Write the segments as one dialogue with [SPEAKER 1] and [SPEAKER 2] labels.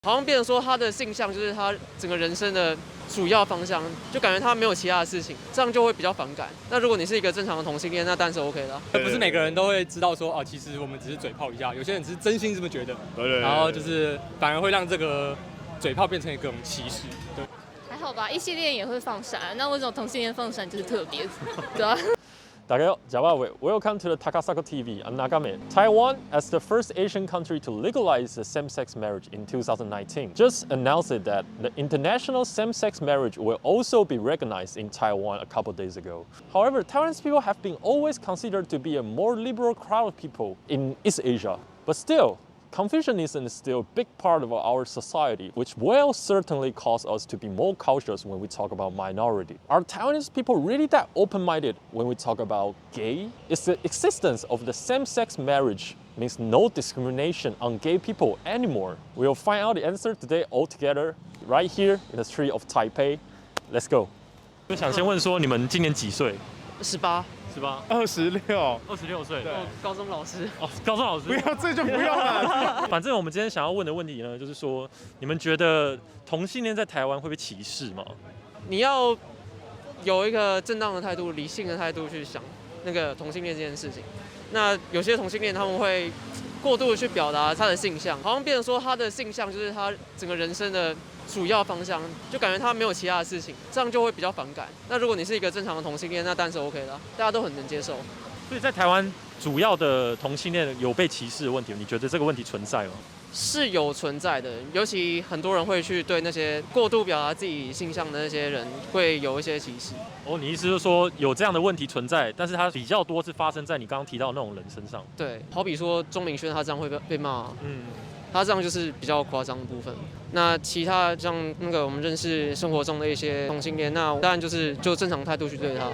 [SPEAKER 1] 好像变成说他的性向就是他整个人生的主要方向，就感觉他没有其他的事情，这样就会比较反感。那如果你是一个正常的同性恋，那当然是 OK 的啊。
[SPEAKER 2] 不是每个人都会知道说哦，其实我们只是嘴炮一下，有些人只是真心这么觉得，
[SPEAKER 3] 对
[SPEAKER 2] 然后就是反而会让这个嘴炮变成一种歧视，对。
[SPEAKER 4] 还好吧，异性恋也会放闪，那为什么同性恋放闪就是特别？对啊。
[SPEAKER 5] 大家好，Welcome to the Takasago TV. I'm Nagame. Taiwan, as the first Asian country to legalize the same-sex marriage in 2019, just announced that the international same-sex marriage will also be recognized in Taiwan a couple days ago. However, Taiwanese people have been always considered to be a more liberal crowd of people in East Asia, but still, Confucianism is still a big part of our society, which will certainly cause us to be more cautious when we talk about minority. Are Taiwanese people really that open-minded when we talk about gay? Is the existence of the same-sex marriage means no discrimination on gay people anymore? We'll find out the answer today all together, right here in the street of Taipei. Let's go. 就想先问说，你们今年几岁
[SPEAKER 1] 18，
[SPEAKER 5] ？26岁。
[SPEAKER 1] 对，高中老师。
[SPEAKER 5] 哦，高中老师。
[SPEAKER 3] 不要，这就不用了。
[SPEAKER 5] 反正我们今天想要问的问题呢，就是说，你们觉得同性恋在台湾会被歧视吗？
[SPEAKER 1] 你要有一个正当的态度、理性的态度去想那个同性恋这件事情。那有些同性恋他们会过度的去表达他的性向，好像变成说他的性向就是他整个人生的主要方向，就感觉他没有其他的事情，这样就会比较反感。那如果你是一个正常的同性恋，那当然是 OK 的啊，大家都很能接受。
[SPEAKER 5] 所以在台湾主要的同性恋有被歧视的问题，你觉得这个问题存在吗？
[SPEAKER 1] 是有存在的，尤其很多人会去对那些过度表达自己性向的那些人会有一些歧视。
[SPEAKER 5] 哦，你意思是说有这样的问题存在，但是它比较多是发生在你刚刚提到的那种人身上。
[SPEAKER 1] 对，好比说钟明轩他这样会被骂，他这样就是比较夸张的部分。那其他像那个我们认识生活中的一些同性恋，那当然就正常态度去对他。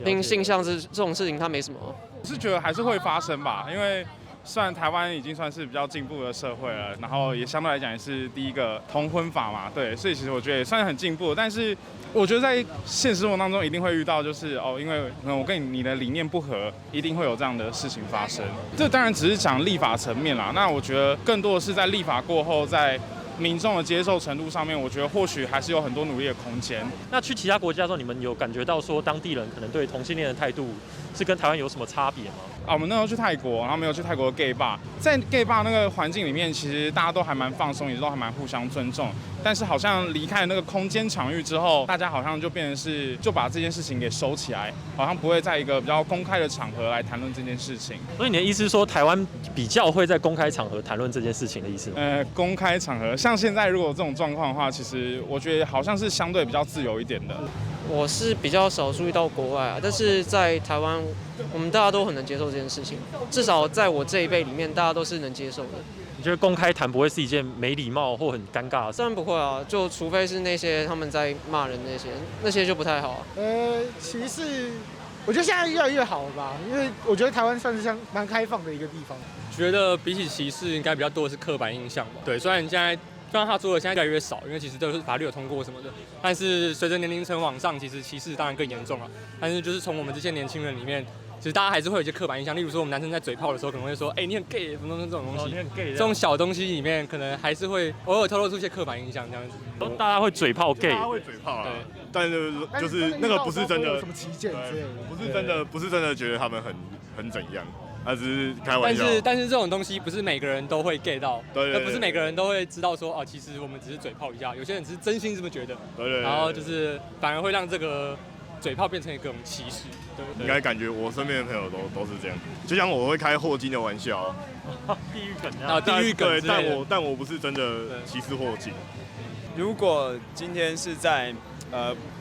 [SPEAKER 1] 毕竟性向这种事情，他没什么。
[SPEAKER 3] 我是觉得还是会发生吧，因为虽然台湾已经算是比较进步的社会了，然后也相对来讲也是第一个同婚法嘛，对，所以其实我觉得也算是很进步。但是我觉得在现实生活当中一定会遇到，就是因为我跟你的理念不合，一定会有这样的事情发生。这当然只是讲立法层面啦，那我觉得更多的是在立法过后，在民众的接受程度上面，我觉得或许还是有很多努力的空间。
[SPEAKER 5] 那去其他国家的时候，你们有感觉到说当地人可能对同性恋的态度是跟台湾有什么差别吗？
[SPEAKER 3] 我们那时候去泰国，然后没有去泰国的 gay bar， 在 gay bar 那个环境里面，其实大家都还蛮放松，也都还蛮互相尊重。但是好像离开那个空间场域之后，大家好像就变成是就把这件事情给收起来，好像不会在一个比较公开的场合来谈论这件事情。
[SPEAKER 5] 所以你的意思是说，台湾比较会在公开场合谈论这件事情的意思吗？
[SPEAKER 3] 公开场合，像现在如果这种状况的话，其实我觉得好像是相对比较自由一点的。
[SPEAKER 1] 我是比较少注意到国外啊，但是在台湾，我们大家都很能接受这件事情。至少在我这一辈里面，大家都是能接受的。
[SPEAKER 5] 你觉得公开谈不会是一件没礼貌或很尴尬的事？
[SPEAKER 1] 当然不会啊，就除非是那些他们在骂人那些就不太好啊。
[SPEAKER 6] 歧视，我觉得现在越来越好了吧，因为我觉得台湾算是蛮开放的一个地方。
[SPEAKER 2] 觉得比起歧视，应该比较多的是刻板印象吧。对，虽然他说的现在越来越少，因为其实都是法律有通过什么的，但是随着年龄层往上，其实歧视当然更严重了。但是就是从我们这些年轻人里面，其实大家还是会有一些刻板印象，例如说我们男生在嘴炮的时候，可能会说，你很 gay 什么这种东西，
[SPEAKER 5] 你很 gay，
[SPEAKER 2] 这种小东西里面，可能还是会偶尔透露出一些刻板印象这样子。
[SPEAKER 5] 大家会嘴炮 gay，
[SPEAKER 3] 大家会嘴炮啊，但是就是那个不是真的，
[SPEAKER 6] 有什么旗舰之类
[SPEAKER 3] 的，不是真的觉得他们很怎样。他只是开玩笑，
[SPEAKER 2] 但是这种东西不是每个人都会 get 到，
[SPEAKER 3] 对，
[SPEAKER 2] 不是每个人都会知道说其实我们只是嘴炮一下，有些人只是真心这么觉得，
[SPEAKER 3] 对，
[SPEAKER 2] 然后就是反而会让这个嘴炮变成一种歧视，对，
[SPEAKER 3] 应该感觉我身边的朋友都是这样，就像我会开霍金的玩笑，
[SPEAKER 5] 地狱梗
[SPEAKER 2] 啊，地狱梗，
[SPEAKER 3] 但我不是真的歧视霍金。
[SPEAKER 7] 如果今天是在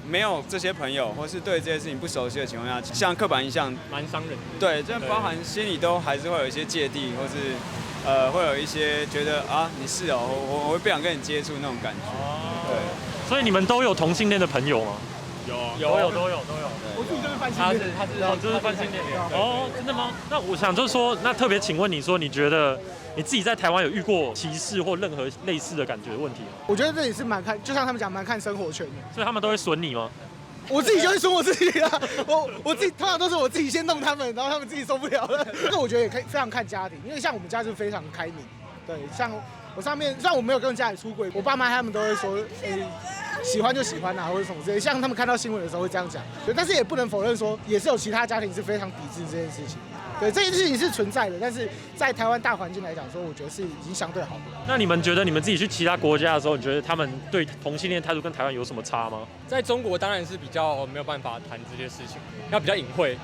[SPEAKER 7] 没有这些朋友，或是对这些事情不熟悉的情况下，像刻板印象
[SPEAKER 2] 蛮伤人的。
[SPEAKER 7] 对，这包含心里都还是会有一些芥蒂，或是会有一些觉得你是我会不想跟你接触那种感觉。对。
[SPEAKER 5] 所以你们都有同性恋的朋友吗？
[SPEAKER 2] 有。
[SPEAKER 6] 我自己就是泛性恋。
[SPEAKER 5] 就是泛性恋。真的吗？那我想就是说，那特别请问你说，你觉得你自己在台湾有遇过歧视或任何类似的感觉问题吗？
[SPEAKER 6] 我觉得这也是就像他们讲，蛮看生活圈的。
[SPEAKER 5] 所以他们都会损你吗？
[SPEAKER 6] 我自己就会损我自己啊，我自己通常都是我自己先弄他们，然后他们自己受不了了。这个我觉得也可以非常看家庭，因为像我们家就非常开明，对，像我上面虽然我没有跟家里出轨，我爸妈他们都会说，喜欢就喜欢啊，或者什么之类，像他们看到新闻的时候会这样讲。对，但是也不能否认说，也是有其他家庭是非常抵制这件事情。对，这件事情是存在的，但是在台湾大环境来讲说，我觉得是已经相对好的。
[SPEAKER 5] 那你们觉得你们自己去其他国家的时候，你觉得他们对同性恋态度跟台湾有什么差吗？
[SPEAKER 2] 在中国当然是比较没有办法谈这些事情，要比较隐晦，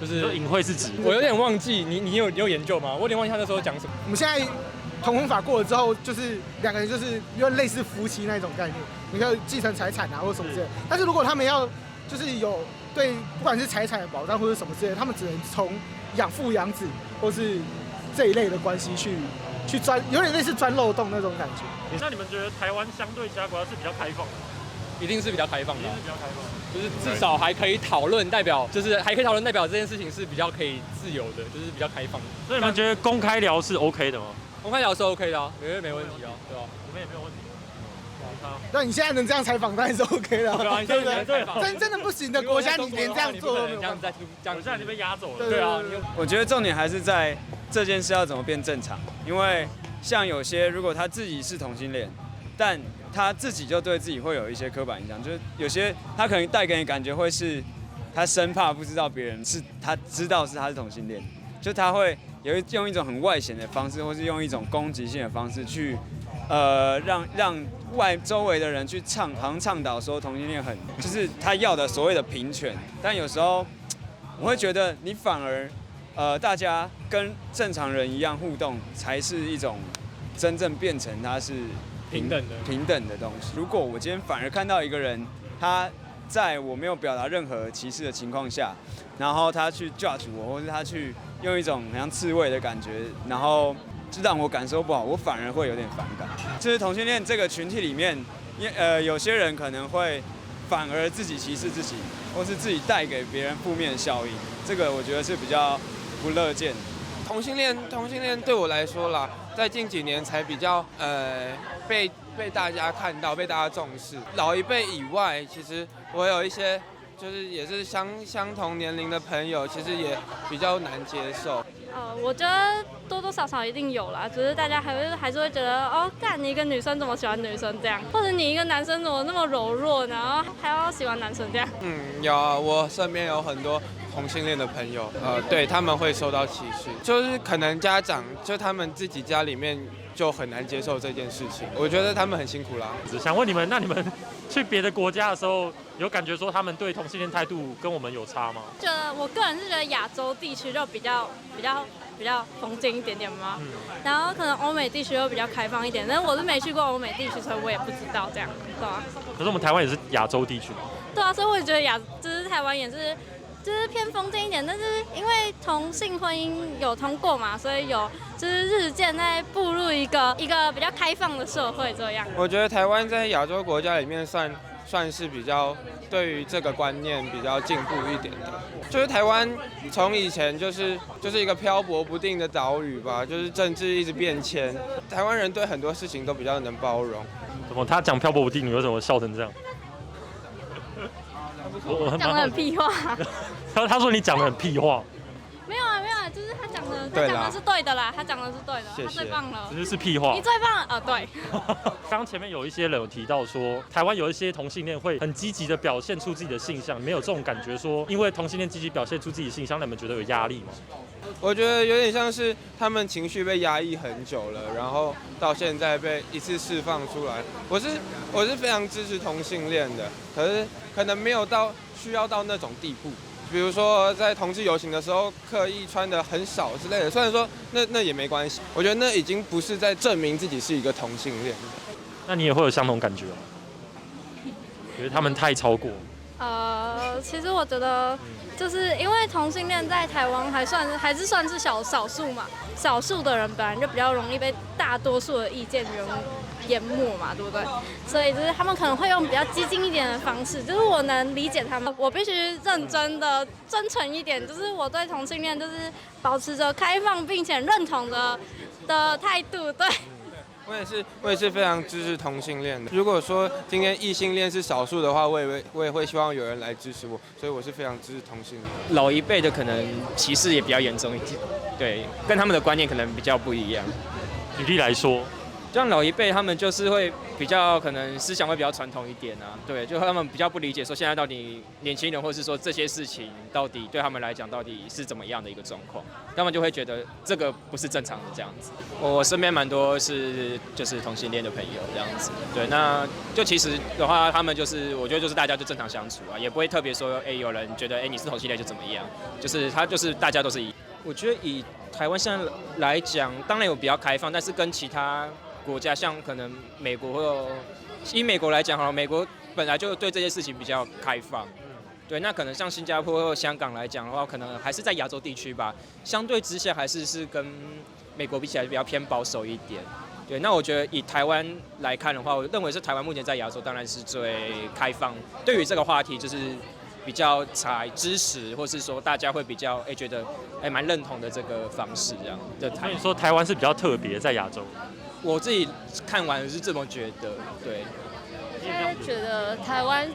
[SPEAKER 2] 就是
[SPEAKER 5] 隐晦是指
[SPEAKER 2] 我有点忘记，你有研究吗？我有点忘记他那时候讲什么。
[SPEAKER 6] 我们现在同婚法过了之后，就是两个人就是有点类似夫妻那种概念，你可以继承财产啊或什么之类的。但是如果他们要就是有对不管是财产的保障或者什么之类的，他们只能从养父养子或是这一类的关系去钻，有点类似钻漏洞那种感觉。
[SPEAKER 5] 那你们觉得台湾相对其他国家是比较开放的？
[SPEAKER 2] 一定是比较开放的，
[SPEAKER 5] 是比较开放的，
[SPEAKER 2] 就是至少还可以讨论，代表就是还可以讨论，代表这件事情是比较可以自由的，就是比较开放的。
[SPEAKER 5] 所以你们觉得公开聊是 OK 的吗？
[SPEAKER 2] 公开聊是 OK 的啊，我觉得没问题啊，对吧？
[SPEAKER 5] 我们也没有问题。
[SPEAKER 6] 那你现在能这样采访，当然是 OK 的，对不对？真的不行的国家，你连这样做都没有办法。
[SPEAKER 5] 这样现在就被压走了。
[SPEAKER 2] 对啊，
[SPEAKER 7] 我觉得重点还是在这件事要怎么变正常，因为像有些如果他自己是同性恋，但他自己就对自己会有一些刻板印象，就是有些他可能带给你感觉会是，他生怕不知道别人是他知道是他是同性恋，就他会用一种很外显的方式，或是用一种攻击性的方式去，让周围的人去好像倡导说同性恋就是他要的所谓的平权，但有时候我会觉得你反而大家跟正常人一样互动，才是一种真正变成他是平等的东西。如果我今天反而看到一个人，他在我没有表达任何歧视的情况下，然后他去 judge 我，或是他去用一种很像刺猬的感觉，然后就让我感受不好，我反而会有点反感。就是同性恋这个群体里面，有些人可能会反而自己歧视自己，或是自己带给别人负面的效应，这个我觉得是比较不乐见的。
[SPEAKER 8] 同性恋对我来说啦，在近几年才比较被大家看到，被大家重视。老一辈以外，其实我有一些就是也是相同年龄的朋友，其实也比较难接受。
[SPEAKER 4] 我觉得多多少少一定有啦，只是大家还是会觉得，哦，干你一个女生怎么喜欢女生这样，或者你一个男生怎么那么柔弱，然后还要喜欢男生这样。
[SPEAKER 8] 有啊，我身边有很多同性恋的朋友，对他们会受到歧视，就是可能家长就他们自己家里面就很难接受这件事情，我觉得他们很辛苦啦。
[SPEAKER 5] 想问你们，那你们去别的国家的时候，有感觉说他们对同性恋态度跟我们有差吗？
[SPEAKER 4] 我个人是觉得亚洲地区就比较封建一点点嘛，然后可能欧美地区又比较开放一点，但是我是没去过欧美地区，所以我也不知道这样，对啊。
[SPEAKER 5] 可是我们台湾也是亚洲地区。
[SPEAKER 4] 对啊，所以我也觉得就是台湾也是。就是偏封建一点，但是因为同性婚姻有通过嘛，所以就是日渐在步入一个比较开放的社会这样。
[SPEAKER 8] 我觉得台湾在亚洲国家里面算是比较对于这个观念比较进步一点的。就是台湾从以前就是一个漂泊不定的岛屿吧，就是政治一直变迁，台湾人对很多事情都比较能包容。
[SPEAKER 5] 怎么他讲漂泊不定，你为什么笑成这样？
[SPEAKER 4] 讲得很屁话。
[SPEAKER 5] 他说你讲得很屁话。
[SPEAKER 4] 没有啊，就是他讲的是对的啦，他讲的是对的，
[SPEAKER 8] 谢谢，
[SPEAKER 4] 他最棒了。
[SPEAKER 5] 只是屁话。
[SPEAKER 4] 你最棒了，对。
[SPEAKER 5] 刚前面有一些人有提到说，台湾有一些同性恋会很积极的表现出自己的性向，没有这种感觉说，因为同性恋积极表现出自己的性向，那你们觉得有压力吗？
[SPEAKER 8] 我觉得有点像是他们情绪被压抑很久了，然后到现在被一次释放出来。我是非常支持同性恋的，可是可能没有需要到那种地步。比如说在同志游行的时候刻意穿得很少之类的，虽然说那也没关系，我觉得那已经不是在证明自己是一个同性恋。
[SPEAKER 5] 那你也会有相同感觉吗？觉得他们太超过？
[SPEAKER 4] 其实我觉得，就是因为同性恋在台湾还是算是少数嘛，少数的人本来就比较容易被大多数的意见淹没嘛，对不对？所以就是他们可能会用比较激进一点的方式，就是我能理解他们，我必须认真的、真诚一点，就是我对同性恋就是保持着开放并且认同的态度，对。
[SPEAKER 8] 我也是非常支持同性恋的。如果说今天异性恋是少数的话，我也会希望有人来支持我，所以我是非常支持同性恋。
[SPEAKER 9] 老一辈的可能歧视也比较严重一点，对，跟他们的观念可能比较不一样。
[SPEAKER 5] 举例来说，
[SPEAKER 9] 像老一辈他们就是会比较可能思想会比较传统一点啊，对，就他们比较不理解说现在到底年轻人或是说这些事情到底对他们来讲到底是怎么样的一个状况，他们就会觉得这个不是正常的这样子。我身边蛮多就是同性恋的朋友这样子，对，那就其实的话，他们就是我觉得就是大家就正常相处啊，也不会特别说有人觉得你是同性恋就怎么样，就是他就是大家都是我觉得以台湾现在来讲，当然有比较开放，但是跟其他国家像可能美国或以美国来讲好了，美国本来就对这些事情比较开放，对，那可能像新加坡或香港来讲的话，可能还是在亚洲地区吧，相对之下还是跟美国比起来比较偏保守一点。对，那我觉得以台湾来看的话，我认为是台湾目前在亚洲当然是最开放，对于这个话题就是比较采支持，或是说大家会比较觉得蛮认同的这个方式这样的。
[SPEAKER 5] 所以说台湾是比较特别在亚洲。
[SPEAKER 9] 我自己看完是这么觉得，对。
[SPEAKER 4] 我现在觉得台湾，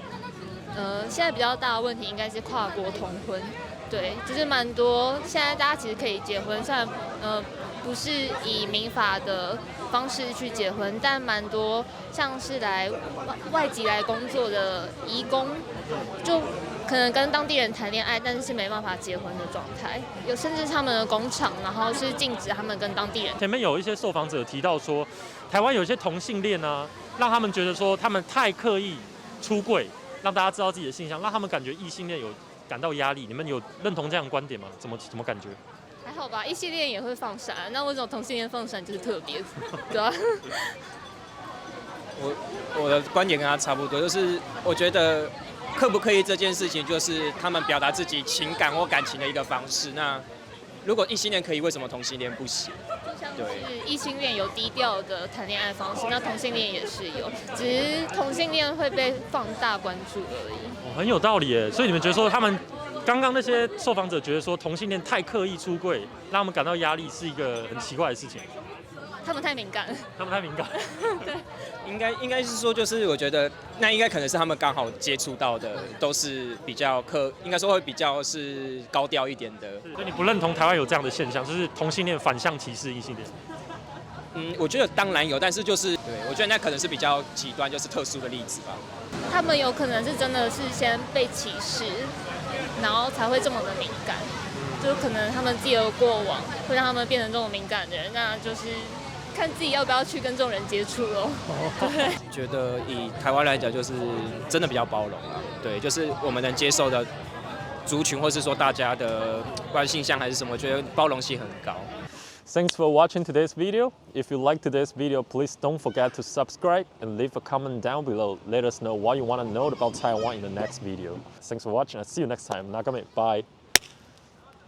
[SPEAKER 4] 现在比较大的问题应该是跨国同婚，对，就是蛮多现在大家其实可以结婚，虽然不是以民法的方式去结婚，但蛮多像是来外籍来工作的移工，就可能跟当地人谈恋爱，但是没办法结婚的状态，有甚至他们的工厂，然后是禁止他们跟当地人。
[SPEAKER 5] 前面有一些受访者提到说，台湾有一些同性恋啊，让他们觉得说他们太刻意出柜，让大家知道自己的性向，让他们感觉异性恋有感到压力。你们有认同这样的观点吗？怎么感觉？
[SPEAKER 4] 还好吧，异性恋也会放闪，那为什么同性恋放闪就是特别？对啊。
[SPEAKER 9] 我的观点跟他差不多，就是我觉得刻不刻意这件事情，就是他们表达自己情感或感情的一个方式。那如果异性恋可以，为什么同性恋不行？
[SPEAKER 4] 就像是异性恋有低调的谈恋爱方式，那同性恋也是有，只是同性恋会被放大关注而已。
[SPEAKER 5] 很有道理耶，所以你们觉得说他们刚刚那些受访者觉得说同性恋太刻意出柜，让他们感到压力是一个很奇怪的事情。
[SPEAKER 4] 他们太敏感。
[SPEAKER 5] 他们太敏感。
[SPEAKER 4] 对。
[SPEAKER 9] 应该是说，就是我觉得那应该可能是他们刚好接触到的，都是比较应该说会比较是高调一点的。
[SPEAKER 5] 所以你不认同台湾有这样的现象，就是同性恋反向歧视异性恋？
[SPEAKER 9] 我觉得当然有，但是就是对我觉得那可能是比较极端，就是特殊的例子吧。
[SPEAKER 4] 他们有可能是真的是先被歧视，然后才会这么的敏感，就可能他们自己的过往会让他们变成这种敏感的人，那就是看自己要不要去跟这种人接触咯。对，
[SPEAKER 9] 觉得以台湾来讲，就是真的比较包容啊。对，就是我们能接受的族群，或是说大家的不管性向还是什么，我觉得包容性很高。
[SPEAKER 5] Thanks for watching today's video. If you like today's video, please don't forget to subscribe and leave a comment down below. Let us know what you want to know about Taiwan in the next video. Thanks for watching. I'll see you next time. Nagame. Bye.